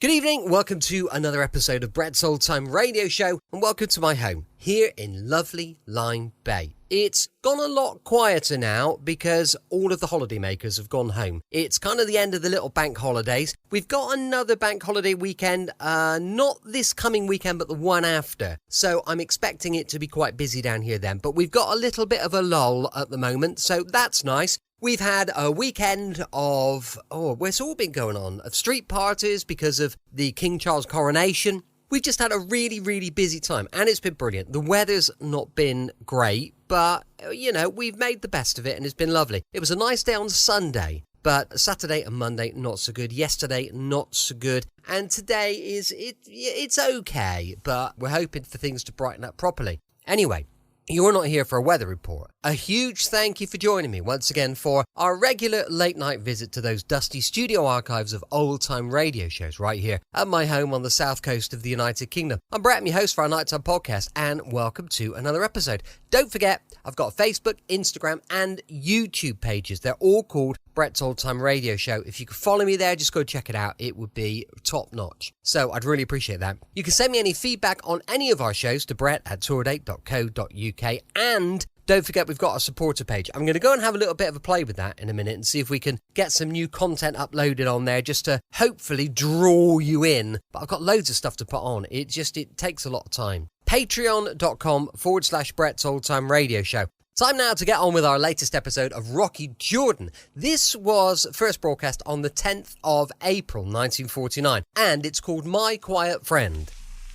Good evening, welcome to another episode of Brett's Old Time Radio Show, and welcome to my home here in lovely Lyme Bay. It's gone a lot quieter now because all of the holidaymakers have gone home. It's kind of the end of the little bank holidays. We've got another bank holiday weekend, not this coming weekend, but the one after. So I'm expecting it to be quite busy down here then, but we've got a little bit of a lull at the moment, so that's nice. We've had a weekend of, where's all been going on? Of street parties because of the King Charles coronation. We've just had a really, really busy time and it's been brilliant. The weather's not been great, but, we've made the best of it and it's been lovely. It was a nice day on Sunday, but Saturday and Monday, not so good. Yesterday, not so good. And today it's okay, but we're hoping for things to brighten up properly. Anyway, you're not here for a weather report. A huge thank you for joining me once again for our regular late night visit to those dusty studio archives of old time radio shows right here at my home on the south coast of the United Kingdom. I'm Brett, I'm your host for our nighttime podcast, and welcome to another episode. Don't forget, I've got Facebook, Instagram and YouTube pages. They're all called Brett's Old Time Radio Show. If you could follow me there, just go check it out. It would be top notch. So I'd really appreciate that. You can send me any feedback on any of our shows to brett@tourdate.co.uk, and don't forget we've got a supporter page. I'm going to go and have a little bit of a play with that in a minute and see if we can get some new content uploaded on there just to hopefully draw you in. But I've got loads of stuff to put on. It takes a lot of time. Patreon.com/Brett's Old Time Radio Show. Time now to get on with our latest episode of Rocky Jordan. This was first broadcast on the 10th of April 1949, and it's called My Quiet Friend.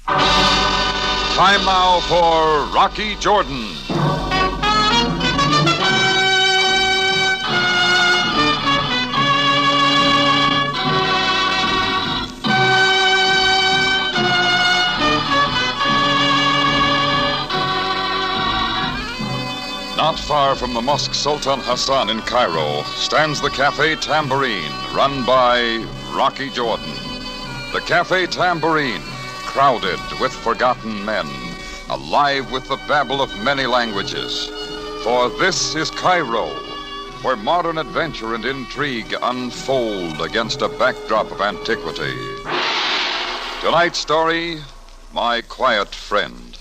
Time now for Rocky Jordan. Not far from the Mosque Sultan Hassan in Cairo stands the Cafe Tambourine, run by Rocky Jordan. The Cafe Tambourine, crowded with forgotten men, alive with the babble of many languages. For this is Cairo, where modern adventure and intrigue unfold against a backdrop of antiquity. Tonight's story, My Quiet Friend.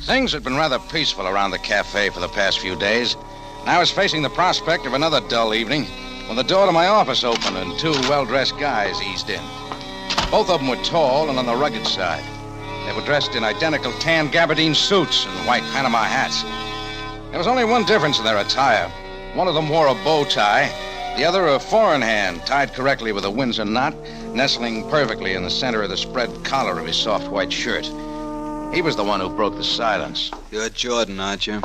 Things had been rather peaceful around the cafe for the past few days, and I was facing the prospect of another dull evening when the door to my office opened and two well-dressed guys eased in. Both of them were tall and on the rugged side. They were dressed in identical tan gabardine suits and white Panama hats. There was only one difference in their attire. One of them wore a bow tie, the other a four-in-hand tied correctly with a Windsor knot, nestling perfectly in the center of the spread collar of his soft white shirt. He was the one who broke the silence. You're Jordan, aren't you?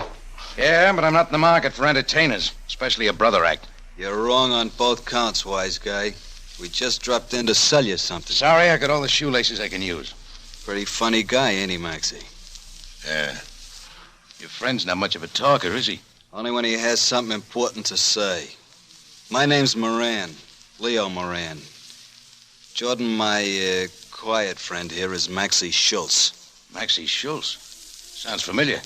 Yeah, but I'm not in the market for entertainers, especially a brother act. You're wrong on both counts, wise guy. We just dropped in to sell you something. Sorry, I got all the shoelaces I can use. Pretty funny guy, ain't he, Maxie? Yeah. Your friend's not much of a talker, is he? Only when he has something important to say. My name's Moran, Leo Moran. Jordan, my quiet friend here is Maxie Schultz. Maxie Schultz? Sounds familiar.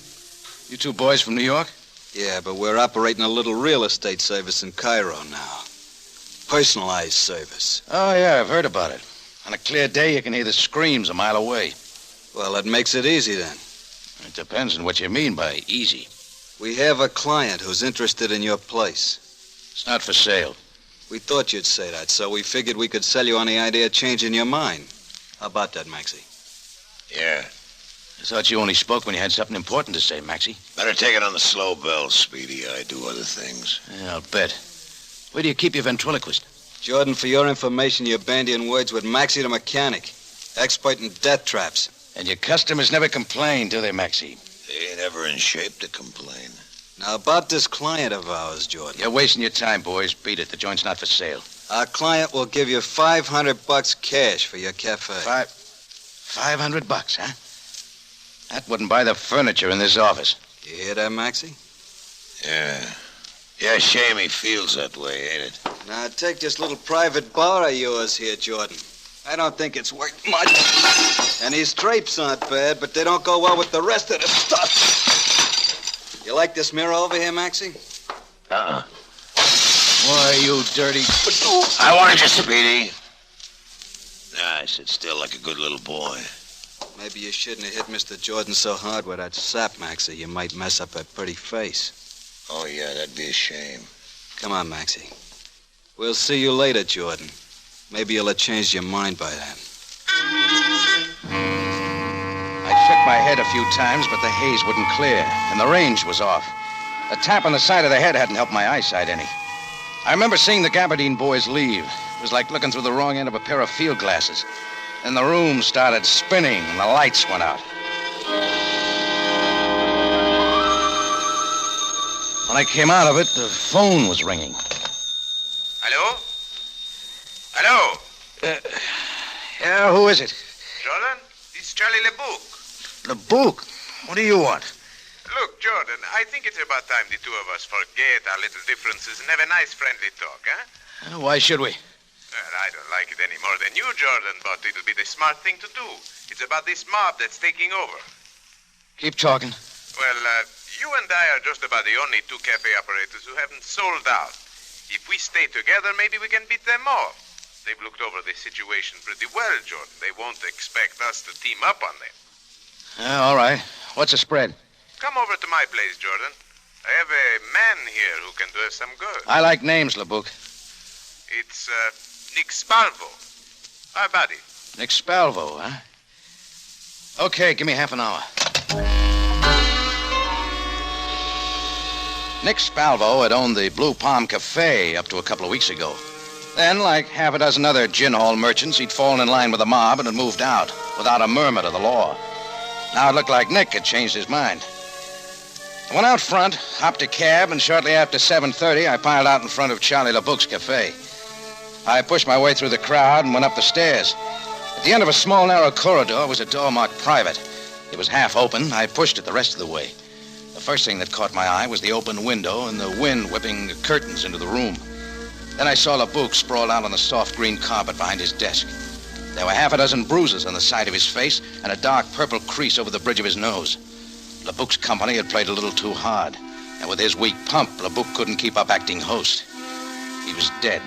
You two boys from New York? Yeah, but we're operating a little real estate service in Cairo now. Personalized service. Oh, yeah, I've heard about it. On a clear day, you can hear the screams a mile away. Well, that makes it easy, then. It depends on what you mean by easy. We have a client who's interested in your place. It's not for sale. We thought you'd say that, so we figured we could sell you on the idea of changing your mind. How about that, Maxie? Yeah. I thought you only spoke when you had something important to say, Maxie. Better take it on the slow bell, Speedy. I do other things. Yeah, I'll bet. Where do you keep your ventriloquist? Jordan, for your information, you're bandying words with Maxie the mechanic, expert in death traps. And your customers never complain, do they, Maxie? They ain't ever in shape to complain. Now, about this client of ours, Jordan. You're wasting your time, boys. Beat it. The joint's not for sale. Our client will give you $500 cash for your cafe. $500, huh? That wouldn't buy the furniture in this office. You hear that, Maxie? Yeah. Yeah, shame he feels that way, ain't it? Now, take this little private bar of yours here, Jordan. I don't think it's worth much. And these drapes aren't bad, but they don't go well with the rest of the stuff. You like this mirror over here, Maxie? Why, you dirty... I warned you, Speedy. I sit still like a good little boy. Maybe you shouldn't have hit Mr. Jordan so hard with that sap, Maxie. You might mess up that pretty face. Oh, yeah, that'd be a shame. Come on, Maxie. We'll see you later, Jordan. Maybe you'll have changed your mind by then. I shook my head a few times, but the haze wouldn't clear, and the range was off. A tap on the side of the head hadn't helped my eyesight any. I remember seeing the Gabardine boys leave. It was like looking through the wrong end of a pair of field glasses. Then the room started spinning, and the lights went out. When I came out of it, the phone was ringing. Hello? Hello? Yeah, who is it? Jordan, it's Charlie LeBouc. LeBouc? What do you want? Look, Jordan, I think it's about time the two of us forget our little differences and have a nice friendly talk, huh? Why should we? Well, I don't like it any more than you, Jordan, but it'll be the smart thing to do. It's about this mob that's taking over. Keep talking. Well, you and I are just about the only two cafe operators who haven't sold out. If we stay together, maybe we can beat them off. They've looked over the situation pretty well, Jordan. They won't expect us to team up on them. All right. What's the spread? Come over to my place, Jordan. I have a man here who can do us some good. I like names, LeBouc. It's, Nick Spalvo. How about it? Nick Spalvo, huh? Okay, give me half an hour. Nick Spalvo had owned the Blue Palm Cafe up to a couple of weeks ago. Then, like half a dozen other gin hall merchants, he'd fallen in line with the mob and had moved out without a murmur to the law. Now it looked like Nick had changed his mind. I went out front, hopped a cab, and shortly after 7:30, I piled out in front of Charlie LeBouc's cafe. I pushed my way through the crowd and went up the stairs. At the end of a small, narrow corridor was a door marked private. It was half open. I pushed it the rest of the way. The first thing that caught my eye was the open window and the wind whipping the curtains into the room. Then I saw LeBouc sprawled out on the soft green carpet behind his desk. There were half a dozen bruises on the side of his face and a dark purple crease over the bridge of his nose. LeBouc's company had played a little too hard, and with his weak pump, LeBouc couldn't keep up acting host. He was dead.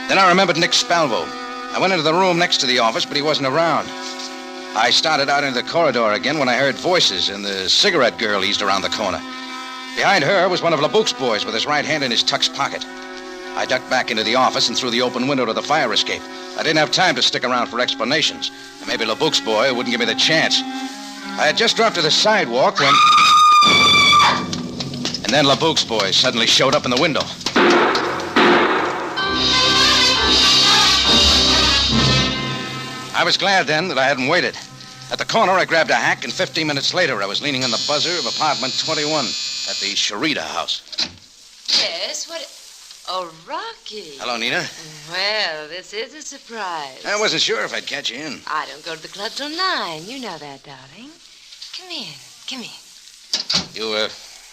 Then I remembered Nick Spalvo. I went into the room next to the office, but he wasn't around. I started out into the corridor again when I heard voices, and the cigarette girl eased around the corner. Behind her was one of LeBouc's boys with his right hand in his tux pocket. I ducked back into the office and through the open window to the fire escape. I didn't have time to stick around for explanations, and maybe LeBouc's boy wouldn't give me the chance. I had just dropped to the sidewalk when... And then LeBouc's boy suddenly showed up in the window. I was glad then that I hadn't waited. At the corner, I grabbed a hack, and 15 minutes later, I was leaning on the buzzer of apartment 21 at the Sherita house. Yes, what... Oh, Rocky. Hello, Nina. Well, this is a surprise. I wasn't sure if I'd catch you in. I don't go to the club till 9. You know that, darling. Come in. Come in. You,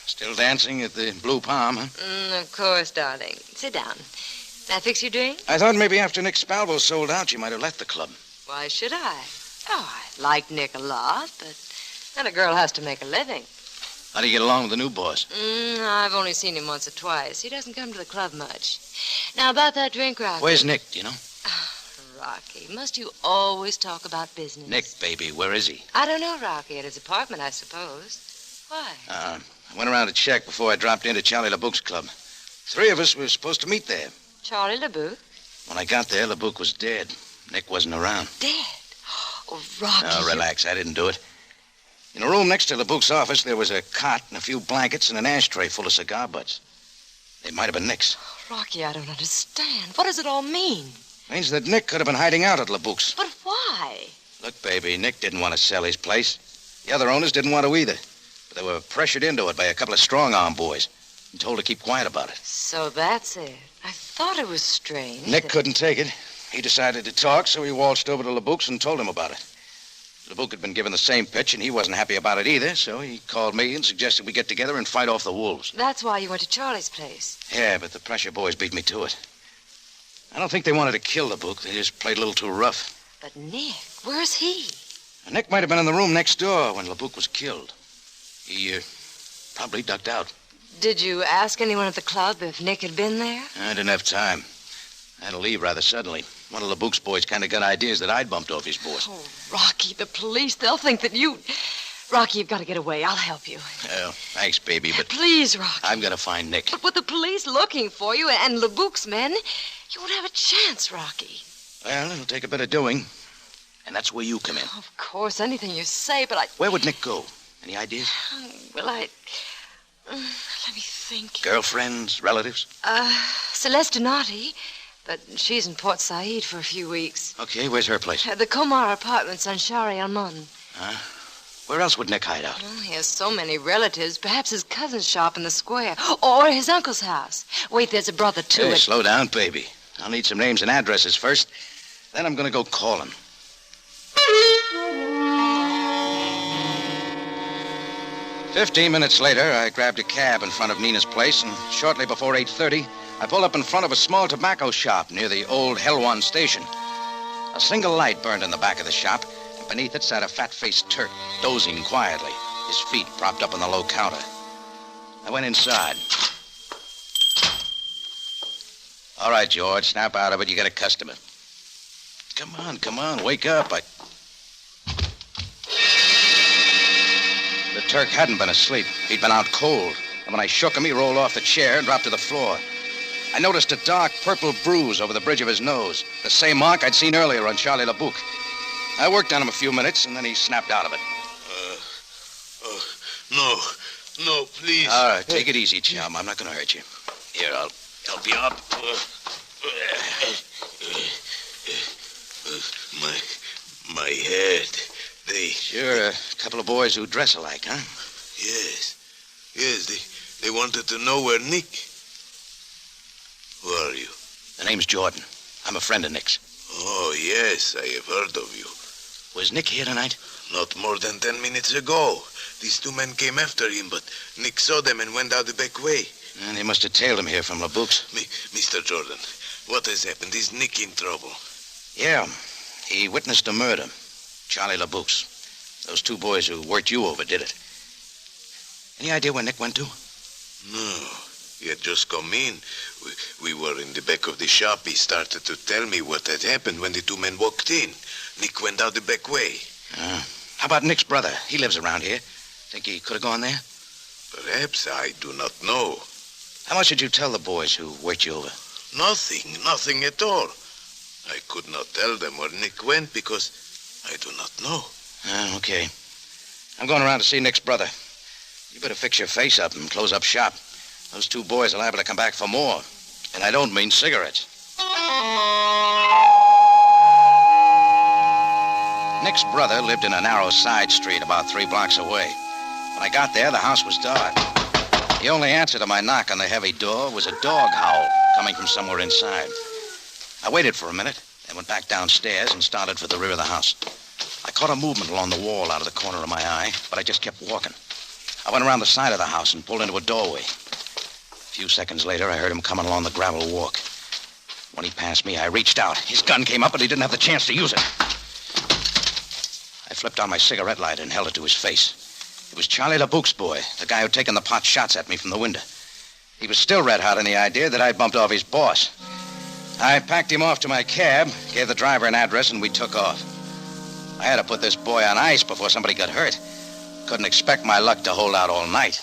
still dancing at the Blue Palm, huh? Of course, darling. Sit down. I fix your drink? I thought maybe after Nick Spalvo sold out, you might have left the club. Why should I? Oh, I like Nick a lot, but then a girl has to make a living. How do you get along with the new boss? I've only seen him once or twice. He doesn't come to the club much. Now, about that drink, Rocky. Where's Nick, do you know? Oh, Rocky, must you always talk about business? Nick, baby, where is he? I don't know, Rocky. At his apartment, I suppose. Why? I went around to check before I dropped into Charlie LeBouc's club. 3 of us were supposed to meet there. Charlie LeBouc? When I got there, LeBouc was dead. Nick wasn't around. Dead? Oh, Rocky. Now, relax. I didn't do it. In a room next to LeBouc's office, there was a cot and a few blankets and an ashtray full of cigar butts. They might have been Nick's. Rocky, I don't understand. What does it all mean? Means that Nick could have been hiding out at LeBouc's. But why? Look, baby, Nick didn't want to sell his place. The other owners didn't want to either. But they were pressured into it by a couple of strong-arm boys and told to keep quiet about it. So that's it. I thought it was strange. Nick couldn't take it. He decided to talk, so he waltzed over to LeBouc's and told him about it. LeBouc had been given the same pitch, and he wasn't happy about it either, so he called me and suggested we get together and fight off the wolves. That's why you went to Charlie's place. Yeah, but the pressure boys beat me to it. I don't think they wanted to kill LeBouc. They just played a little too rough. But Nick, where's he? Nick might have been in the room next door when LeBouc was killed. He probably ducked out. Did you ask anyone at the club if Nick had been there? I didn't have time. I had to leave rather suddenly. One of LeBouc's boys kind of got ideas that I'd bumped off his boss. Oh, Rocky, the police, they'll think that you... Rocky, you've got to get away. I'll help you. Well, thanks, baby, but... Please, Rocky. I've got to find Nick. But with the police looking for you and LeBouc's men, you won't have a chance, Rocky. Well, it'll take a bit of doing. And that's where you come in. Of course, anything you say, but I... Where would Nick go? Any ideas? Well, let me think. Girlfriends, relatives? Celeste Donati, but she's in Port Said for a few weeks. Okay, where's her place? The Komar Apartments on Shari Almon. Where else would Nick hide out? Oh, he has so many relatives. Perhaps his cousin's shop in the square. Or his uncle's house. Wait, there's a brother, too. Hey, slow down, baby. I'll need some names and addresses first. Then I'm going to go call him. 15 minutes later, I grabbed a cab in front of Nina's place, and shortly before 8:30, I pulled up in front of a small tobacco shop near the old Helwan station. A single light burned in the back of the shop, and beneath it sat a fat-faced Turk, dozing quietly, his feet propped up on the low counter. I went inside. All right, George, snap out of it. You got a customer. Come on, wake up. The Turk hadn't been asleep. He'd been out cold. And when I shook him, he rolled off the chair and dropped to the floor. I noticed a dark purple bruise over the bridge of his nose, the same mark I'd seen earlier on Charlie LeBouc. I worked on him a few minutes, and then he snapped out of it. No, please. All right, take it easy, chum. I'm not going to hurt you. Here, I'll help you up. My head. Sure, a couple of boys who dress alike, huh? Yes, they wanted to know where Nick... Who are you? The name's Jordan. I'm a friend of Nick's. Oh, yes, I have heard of you. Was Nick here tonight? Not more than 10 minutes ago. These two men came after him, but Nick saw them and went out the back way. And they must have tailed him here from LeBouc's. Mr. Jordan, what has happened? Is Nick in trouble? Yeah, he witnessed a murder. Charlie LeBouc's. Those two boys who worked you over did it. Any idea where Nick went to? No. He had just come in. We were in the back of the shop. He started to tell me what had happened when the two men walked in. Nick went out the back way. How about Nick's brother? He lives around here. Think he could have gone there? Perhaps. I do not know. How much did you tell the boys who worked you over? Nothing at all. I could not tell them where Nick went because I do not know. Okay. I'm going around to see Nick's brother. You better fix your face up and close up shop. Those two boys are liable to come back for more. And I don't mean cigarettes. Nick's brother lived in a narrow side street about 3 blocks away. When I got there, the house was dark. The only answer to my knock on the heavy door was a dog howl coming from somewhere inside. I waited for a minute, then went back downstairs and started for the rear of the house. I caught a movement along the wall out of the corner of my eye, but I just kept walking. I went around the side of the house and pulled into a doorway. A few seconds later, I heard him coming along the gravel walk. When he passed me, I reached out. His gun came up, but he didn't have the chance to use it. I flipped on my cigarette lighter and held it to his face. It was Charlie LeBouc's boy, the guy who'd taken the pot shots at me from the window. He was still red-hot in the idea that I'd bumped off his boss. I packed him off to my cab, gave the driver an address, and we took off. I had to put this boy on ice before somebody got hurt. Couldn't expect my luck to hold out all night.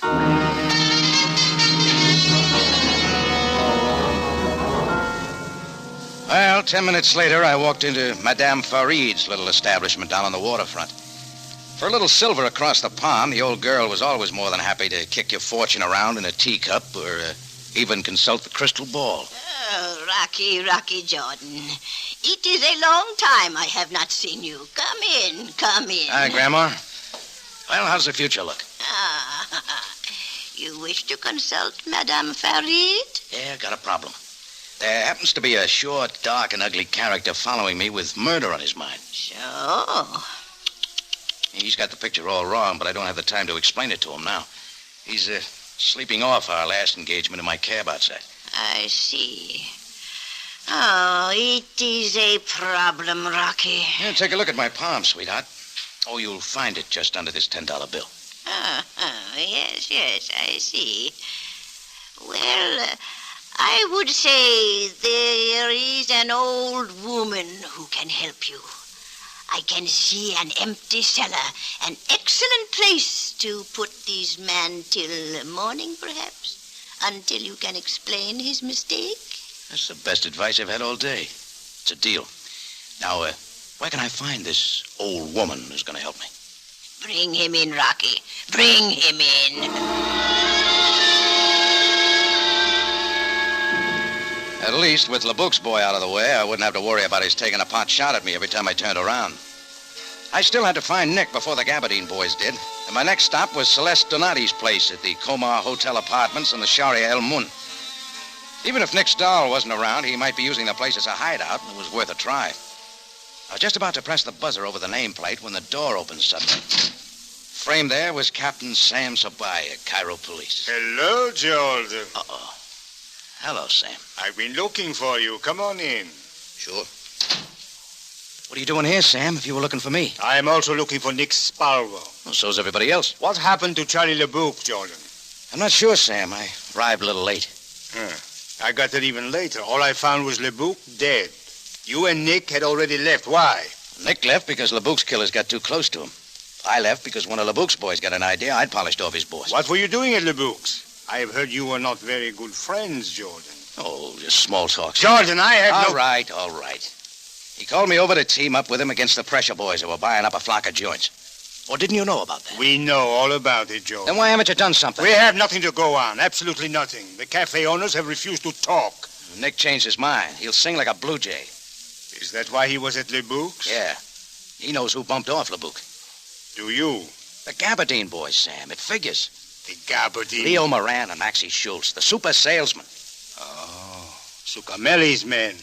Well, 10 minutes later, I walked into Madame Farid's little establishment down on the waterfront. For a little silver across the pond, the old girl was always more than happy to kick your fortune around in a teacup or even consult the crystal ball. Oh, Rocky Jordan. It is a long time I have not seen you. Come in. Hi, Grandma. Well, how's the future look? You wish to consult Madame Farid? Yeah, got a problem. There happens to be a short, dark, and ugly character following me with murder on his mind. So? He's got the picture all wrong, but I don't have the time to explain it to him now. He's sleeping off our last engagement in my cab outside. I see. Oh, it is a problem, Rocky. Yeah, take a look at my palm, sweetheart. Oh, you'll find it just under this $10 bill. Yes, I see. Well, I would say there is an old woman who can help you. I can see an empty cellar, an excellent place to put this man till morning, perhaps, until you can explain his mistake. That's the best advice I've had all day. It's a deal. Now, where can I find this old woman who's going to help me? Bring him in, Rocky. Bring him in. At least, with LeBouk's boy out of the way, I wouldn't have to worry about his taking a pot shot at me every time I turned around. I still had to find Nick before the Gabardine boys did, and my next stop was Celeste Donati's place at the Comar Hotel Apartments in the Sharia El Mun. Even if Nick Stahl wasn't around, he might be using the place as a hideout, and it was worth a try. I was just about to press the buzzer over the nameplate when the door opened suddenly. Framed there was Captain Sam Sabaya, Cairo Police. Hello, Jordan. Uh-oh. Hello, Sam. I've been looking for you. Come on in. Sure. What are you doing here, Sam, if you were looking for me? I am also looking for Nick Spalvo. Well, so's everybody else. What happened to Charlie LeBouk, Jordan? I'm not sure, Sam. I arrived a little late. I got there even later. All I found was LeBouk dead. You and Nick had already left. Why? Nick left because LeBouk's killers got too close to him. I left because one of LeBouk's boys got an idea. I'd polished off his boss. What were you doing at LeBouk's? I have heard you were not very good friends, Jordan. Oh, just small talk. Jordan, I have All right. He called me over to team up with him against the pressure boys who were buying up a flock of joints. Or didn't you know about that? We know all about it, Jordan. Then why haven't you done something? We have nothing to go on. Absolutely nothing. The cafe owners have refused to talk. Nick changed his mind. He'll sing like a blue jay. Is that why he was at LeBouk's? Yeah. He knows who bumped off LeBouk. Do you? The Gabardine boys, Sam. It figures. The Gabardine? Leo Moran and Maxie Schultz, the super salesman. Oh, Sucamelli's men.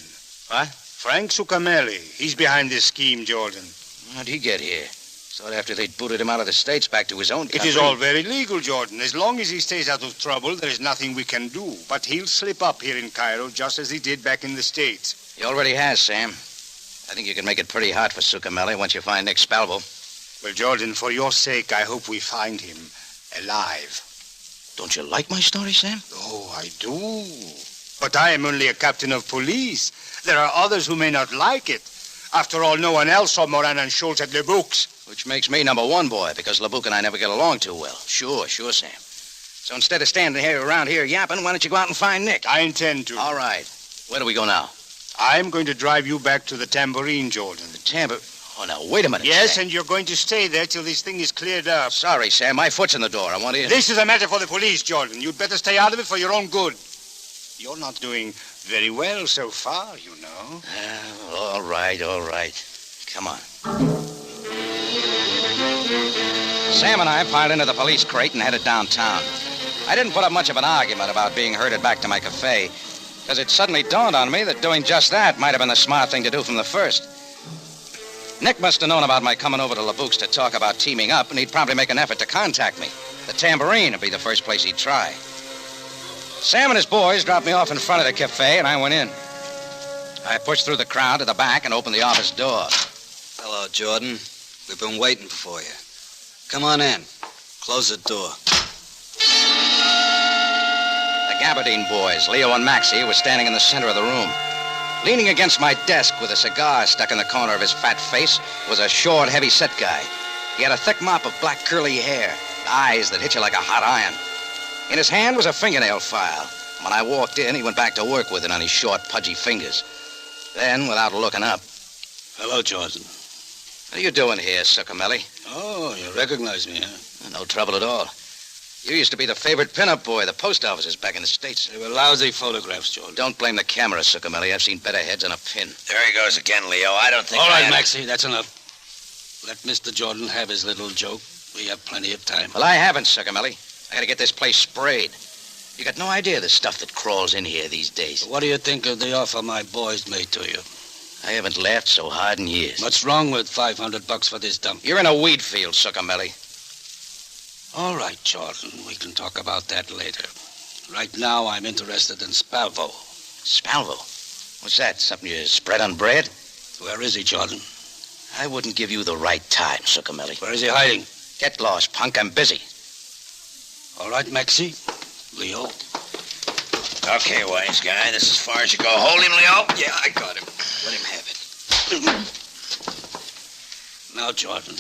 What? Frank Sucamelli. He's behind this scheme, Jordan. How'd he get here? Thought after they'd booted him out of the States back to his own country. It is all very legal, Jordan. As long as he stays out of trouble, there is nothing we can do. But he'll slip up here in Cairo just as he did back in the States. He already has, Sam. I think you can make it pretty hard for Sucamelli once you find Nick Spalvo. Well, Jordan, for your sake, I hope we find him alive. Don't you like my story, Sam? Oh, I do. But I am only a captain of police. There are others who may not like it. After all, no one else saw Moran and Schultz at LeBouk's. Which makes me number one boy, because LeBouk and I never get along too well. Sure, Sam. So instead of standing around here yapping, why don't you go out and find Nick? I intend to. All right. Where do we go now? I'm going to drive you back to the Tambourine, Jordan. The Tambourine? Oh, now, wait a minute, Yes, Sam. and you're going to stay there till this thing is cleared up. Sorry, Sam. My foot's in the door. I want in. This is a matter for the police, Jordan. You'd better stay out of it for your own good. You're not doing very well so far, you know. All right. Come on. Sam and I piled into the police crate and headed downtown. I didn't put up much of an argument about being herded back to my cafe, because it suddenly dawned on me that doing just that might have been the smart thing to do from the first. Nick must have known about my coming over to LeBouk's to talk about teaming up, and he'd probably make an effort to contact me. The Tambourine would be the first place he'd try. Sam and his boys dropped me off in front of the cafe, and I went in. I pushed through the crowd to the back and opened the office door. Hello, Jordan. We've been waiting for you. Come on in. Close the door. The Gabardine boys, Leo and Maxie, were standing in the center of the room. Leaning against my desk with a cigar stuck in the corner of his fat face was a short, heavy-set guy. He had a thick mop of black curly hair, eyes that hit you like a hot iron. In his hand was a fingernail file. When I walked in, he went back to work with it on his short, pudgy fingers. Then, without looking up... Hello, Jordan. What are you doing here, Sucamelli? Oh, you recognize me, huh? No trouble at all. You used to be the favorite pinup boy of the post offices back in the States. They were lousy photographs, Jordan. Don't blame the camera, Sucamelli. I've seen better heads than a pin. There he goes again, Leo. I don't think All right, Maxie, that's enough. Let Mr. Jordan have his little joke. We have plenty of time. Well, I haven't, Sucamelli. I gotta get this place sprayed. You got no idea the stuff that crawls in here these days. What do you think of the offer my boys made to you? I haven't laughed so hard in years. What's wrong with $500 for this dump? You're in a weed field, Sucamelli. All right, Jordan. We can talk about that later. Right now, I'm interested in Spalvo. Spalvo? What's that? Something you spread on bread? Where is he, Jordan? I wouldn't give you the right time, Succamelli. Where is he hiding? Get lost, punk. I'm busy. All right, Maxie. Leo. Okay, wise guy, this is as far as you go. Hold him, Leo. Yeah, I got him. Let him have it. Now, Jordan,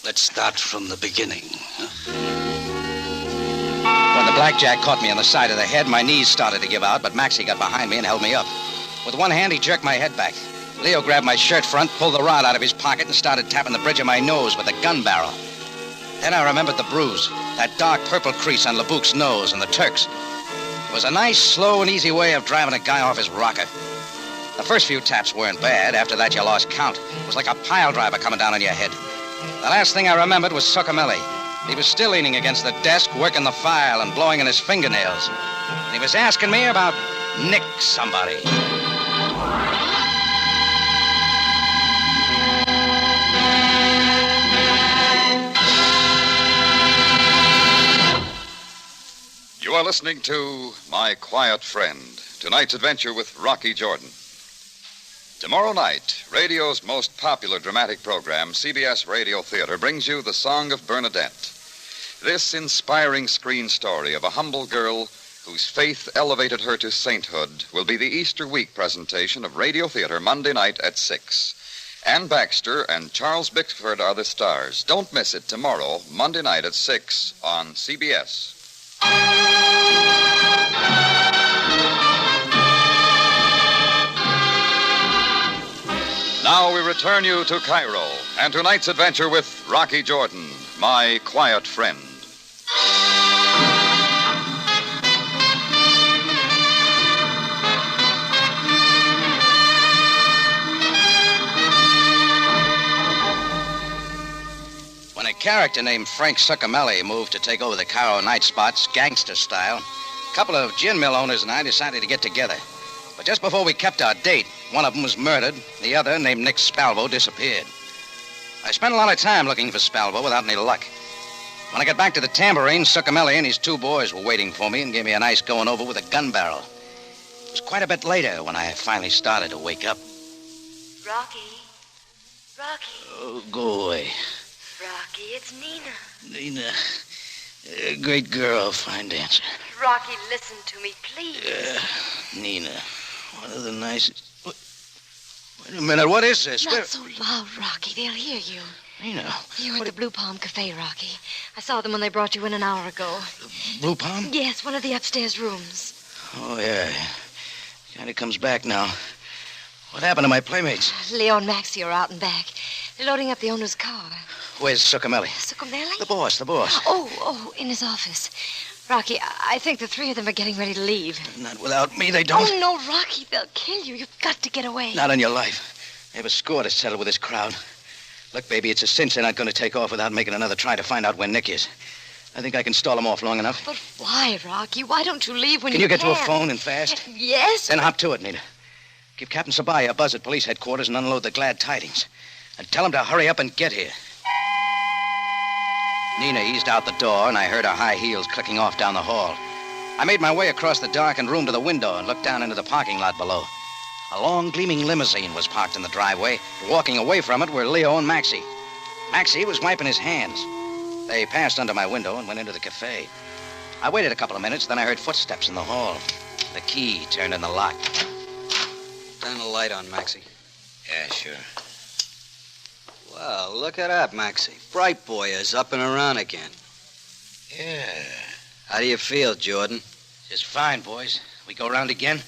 let's start from the beginning. When the blackjack caught me on the side of the head, my knees started to give out, but Maxie got behind me and held me up. With one hand, he jerked my head back. Leo grabbed my shirt front, pulled the rod out of his pocket, and started tapping the bridge of my nose with the gun barrel. Then I remembered the bruise, that dark purple crease on LeBouk's nose and the Turk's. It was a nice, slow, and easy way of driving a guy off his rocker. The first few taps weren't bad. After that, you lost count. It was like a pile driver coming down on your head. The last thing I remembered was Succamelli. He was still leaning against the desk, working the file and blowing in his fingernails. And he was asking me about Nick somebody. You are listening to My Quiet Friend, tonight's adventure with Rocky Jordan. Tomorrow night, radio's most popular dramatic program, CBS Radio Theater, brings you The Song of Bernadette. This inspiring screen story of a humble girl whose faith elevated her to sainthood will be the Easter week presentation of Radio Theater Monday night at 6. Ann Baxter and Charles Bickford are the stars. Don't miss it tomorrow, Monday night at 6 on CBS. Now we return you to Cairo and tonight's adventure with Rocky Jordan, my quiet friend. When a character named Frank Succamelli moved to take over the Cairo night spots, gangster style, a couple of gin mill owners and I decided to get together. But just before we kept our date, one of them was murdered. The other, named Nick Spalvo, disappeared. I spent a lot of time looking for Spalvo without any luck. When I got back to the tambourine, Succamelli and his two boys were waiting for me and gave me a nice going over with a gun barrel. It was quite a bit later when I finally started to wake up. Rocky. Oh, go away. Rocky, it's Nina. Nina. Great girl, fine dancer. Rocky, listen to me, please. Nina. One of the nicest... Wait a minute, what is this? Not so loud, Rocky. They'll hear you. Nina. You're at the Blue Palm Cafe, Rocky. I saw them when they brought you in an hour ago. Blue Palm? Yes, one of the upstairs rooms. Oh, yeah. Kind of comes back now. What happened to my playmates? Leo and Maxie are out and back. They're loading up the owner's car. Where's Succamelli? Succamelli? The boss. Oh, in his office. Rocky, I think the three of them are getting ready to leave. Not without me, they don't. Oh, no, Rocky, they'll kill you. You've got to get away. Not on your life. They have a score to settle with this crowd. Look, baby, it's a cinch they're not going to take off without making another try to find out where Nick is. I think I can stall them off long enough. But why, Rocky? Why don't you leave when Can you get to a phone and fast? Yes. Then hop to it, Nina. Give Captain Sabaya a buzz at police headquarters and unload the glad tidings. And tell him to hurry up and get here. Nina eased out the door, and I heard her high heels clicking off down the hall. I made my way across the darkened room to the window and looked down into the parking lot below. A long, gleaming limousine was parked in the driveway. Walking away from it were Leo and Maxie. Maxie was wiping his hands. They passed under my window and went into the cafe. I waited a couple of minutes, then I heard footsteps in the hall. The key turned in the lock. Turn the light on, Maxie. Yeah, sure. Well, look at that, Maxie. Bright boy is up and around again. Yeah. How do you feel, Jordan? Just fine, boys. We go around again?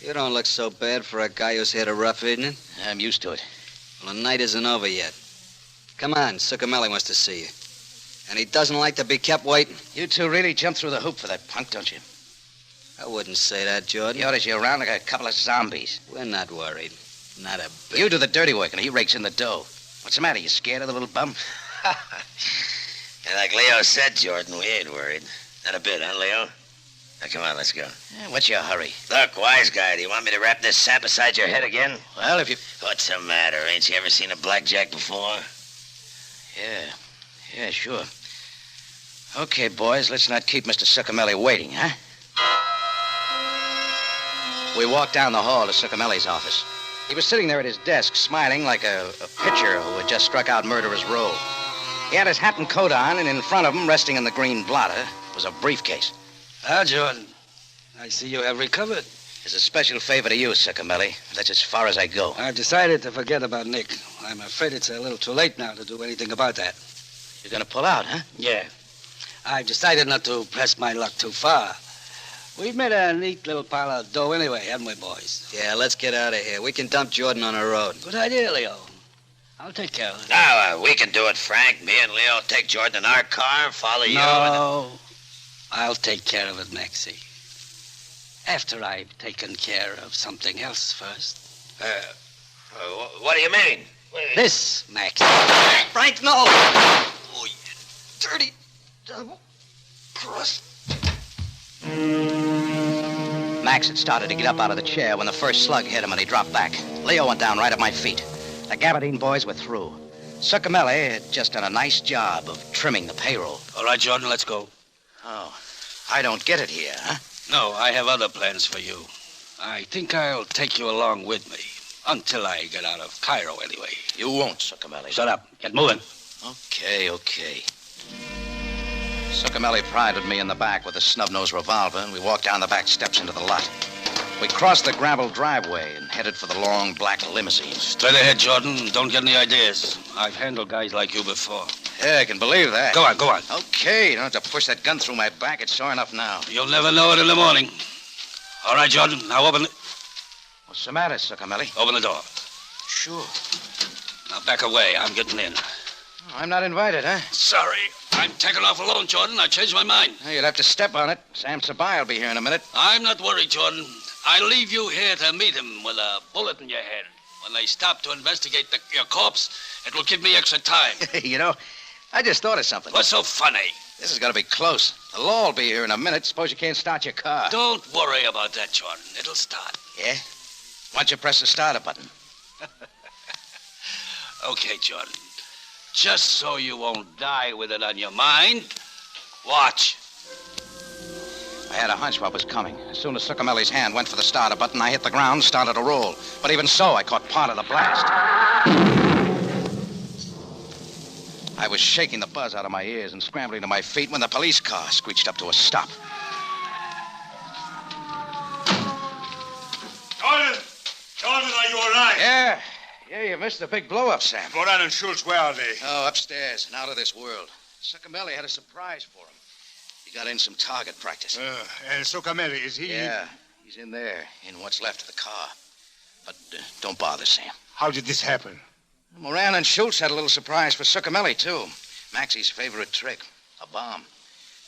You don't look so bad for a guy who's had a rough evening. I'm used to it. Well, the night isn't over yet. Come on, Succamelli wants to see you. And he doesn't like to be kept waiting. You two really jumped through the hoop for that punk, don't you? I wouldn't say that, Jordan. He orders you around like a couple of zombies. We're not worried. Not a bit. You do the dirty work and he rakes in the dough. What's the matter? You scared of the little bum? And like Leo said, Jordan, we ain't worried. Not a bit, huh, Leo? Now, come on, let's go. What's your hurry? Look, wise guy, do you want me to wrap this sap beside your head again? Well, if you... What's the matter? Ain't you ever seen a blackjack before? Yeah, sure. Okay, boys, let's not keep Mr. Succamelli waiting, huh? We walked down the hall to Succamelli's office. He was sitting there at his desk, smiling like a pitcher who had just struck out murderer's row. He had his hat and coat on, and in front of him, resting on the green blotter, was a briefcase. Ah, Jordan, I see you have recovered. It's a special favor to you, Sir Camelli. That's as far as I go. I've decided to forget about Nick. I'm afraid it's a little too late now to do anything about that. You're going to pull out, huh? Yeah. I've decided not to press my luck too far. We've made a neat little pile of dough anyway, haven't we, boys? Yeah, let's get out of here. We can dump Jordan on the road. Good idea, Leo. I'll take care of it. Now, we can do it, Frank. Me and Leo take Jordan in our car and follow you. No, I'll take care of it, Maxie. After I've taken care of something else first. What do you mean? This, Maxie. Frank, no! Oh, you dirty double cross. Max had started to get up out of the chair when the first slug hit him and he dropped back. Leo went down right at my feet. The Gabardine boys were through. Sir Camelli had just done a nice job of trimming the payroll. All right, Jordan, let's go. Oh, I don't get it here, huh? No, I have other plans for you. I think I'll take you along with me. Until I get out of Cairo, anyway. You won't, Sir Camelli. Shut up. Get moving. Okay. Sir Camelli prided me in the back with a snub-nosed revolver, and we walked down the back steps into the lot. We crossed the gravel driveway and headed for the long black limousine. Straight ahead, Jordan. Don't get any ideas. I've handled guys like you before. Yeah, I can believe that. Go on. Okay, you don't have to push that gun through my back. It's sore enough now. You'll never know it in the morning. All right, Jordan. Now open it. What's the matter, Sir Camelli? Open the door. Sure. Now back away. I'm getting in. Oh, I'm not invited, huh? Sorry. I'm taking off alone, Jordan. I changed my mind. Well, you'll have to step on it. Sam Sabai will be here in a minute. I'm not worried, Jordan. I leave you here to meet him with a bullet in your head. When they stop to investigate your corpse, it will give me extra time. You know, I just thought of something. What's so funny? This is going to be close. The law will be here in a minute. Suppose you can't start your car. Don't worry about that, Jordan. It'll start. Yeah? Why don't you press the starter button? Okay, Jordan. Just so you won't die with it on your mind, watch. I had a hunch what was coming. As soon as Sir Camelli's hand went for the starter button, I hit the ground and started to roll. But even so, I caught part of the blast. I was shaking the buzz out of my ears and scrambling to my feet when the police car screeched up to a stop. Jordan, are you all right? Yeah, you missed the big blow-up, Sam. Moran and Schultz, where are they? Oh, upstairs and out of this world. Sir Camelli had a surprise for him. He got in some target practice. And so Camelli, is he? Yeah, he's in there, in what's left of the car. But don't bother, Sam. How did this happen? Moran and Schultz had a little surprise for Sir Camelli, too. Maxie's favorite trick, a bomb.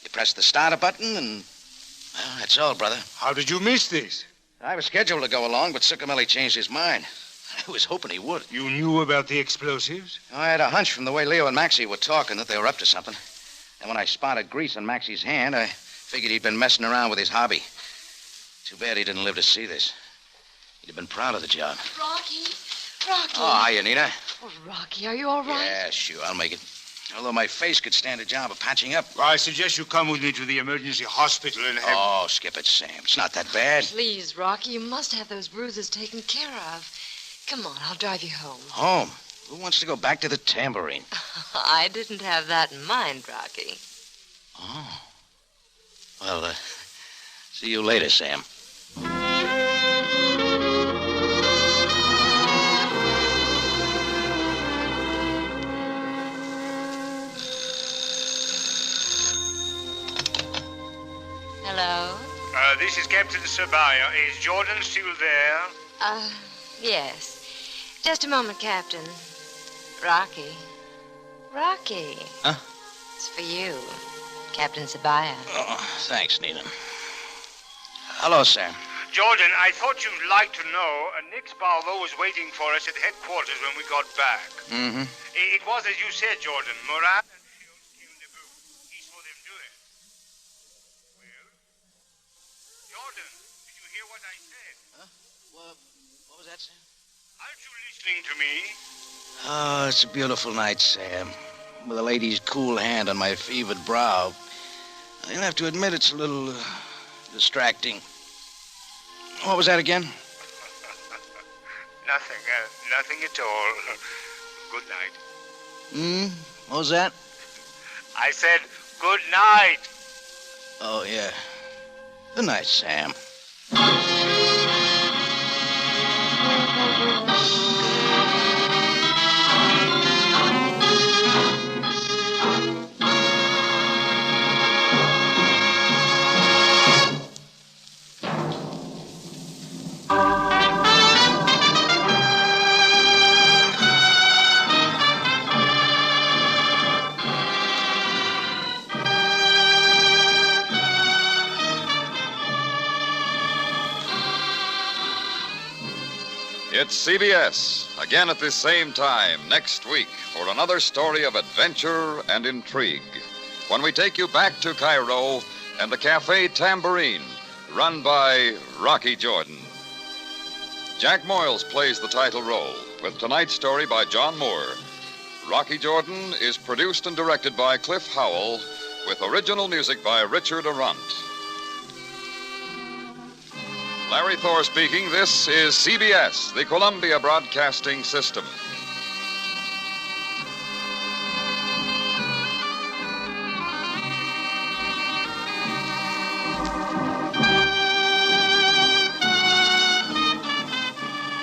You press the starter button and, well, that's all, brother. How did you miss this? I was scheduled to go along, but Sir Camelli changed his mind. I was hoping he would. You knew about the explosives? I had a hunch from the way Leo and Maxie were talking that they were up to something. And when I spotted grease on Maxie's hand, I figured he'd been messing around with his hobby. Too bad he didn't live to see this. He'd have been proud of the job. Rocky. Oh, hi, Anita. Oh, Rocky, are you all right? Yeah, sure, I'll make it. Although my face could stand a job of patching up. Well, I suggest you come with me to the emergency hospital and have... Oh, skip it, Sam. It's not that bad. Please, Rocky, you must have those bruises taken care of. Come on, I'll drive you home. Home? Who wants to go back to the tambourine? I didn't have that in mind, Rocky. Oh. Well, see you later, Sam. Hello? This is Captain Sabaya. Is Jordan still there? Yes. Just a moment, Captain. Rocky. Huh? It's for you, Captain Sabaya. Oh, thanks, Nina. Hello, Sam. Jordan, I thought you'd like to know Nick Sparlow was waiting for us at headquarters when we got back. Mm-hmm. It was as you said, Jordan. Moran and Schultz came to boot. He saw them do it. Well, Jordan, did you hear what I said? Huh? What was that, Sam? Aren't you listening to me? Oh, it's a beautiful night, Sam. With a lady's cool hand on my fevered brow. I'll have to admit it's a little distracting. What was that again? Nothing at all. Good night. What was that? I said good night. Oh, yeah. Good night, Sam. It's CBS, again at this same time next week for another story of adventure and intrigue, when we take you back to Cairo and the Cafe Tambourine, run by Rocky Jordan. Jack Moyles plays the title role, with tonight's story by John Moore. Rocky Jordan is produced and directed by Cliff Howell, with original music by Richard Arant. Larry Thor speaking. This is CBS, the Columbia Broadcasting System.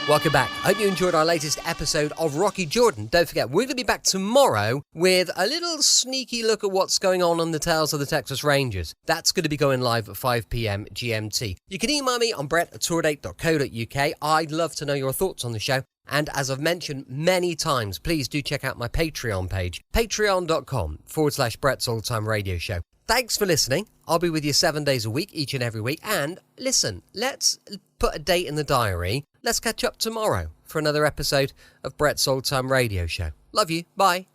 Welcome back. I hope you enjoyed our latest episode of Rocky Jordan. Don't forget, we're going to be back tomorrow with a little sneaky look at what's going on the Tales of the Texas Rangers. That's going to be going live at 5 p.m. GMT. You can email me on brett@tourdate.co.uk. I'd love to know your thoughts on the show. And as I've mentioned many times, please do check out my Patreon page, patreon.com/Brett's Old-Time Radio Show. Thanks for listening. I'll be with you 7 days a week, each and every week. And listen, let's put a date in the diary. Let's catch up tomorrow for another episode of Brett's Old-Time Radio Show. Love you. Bye.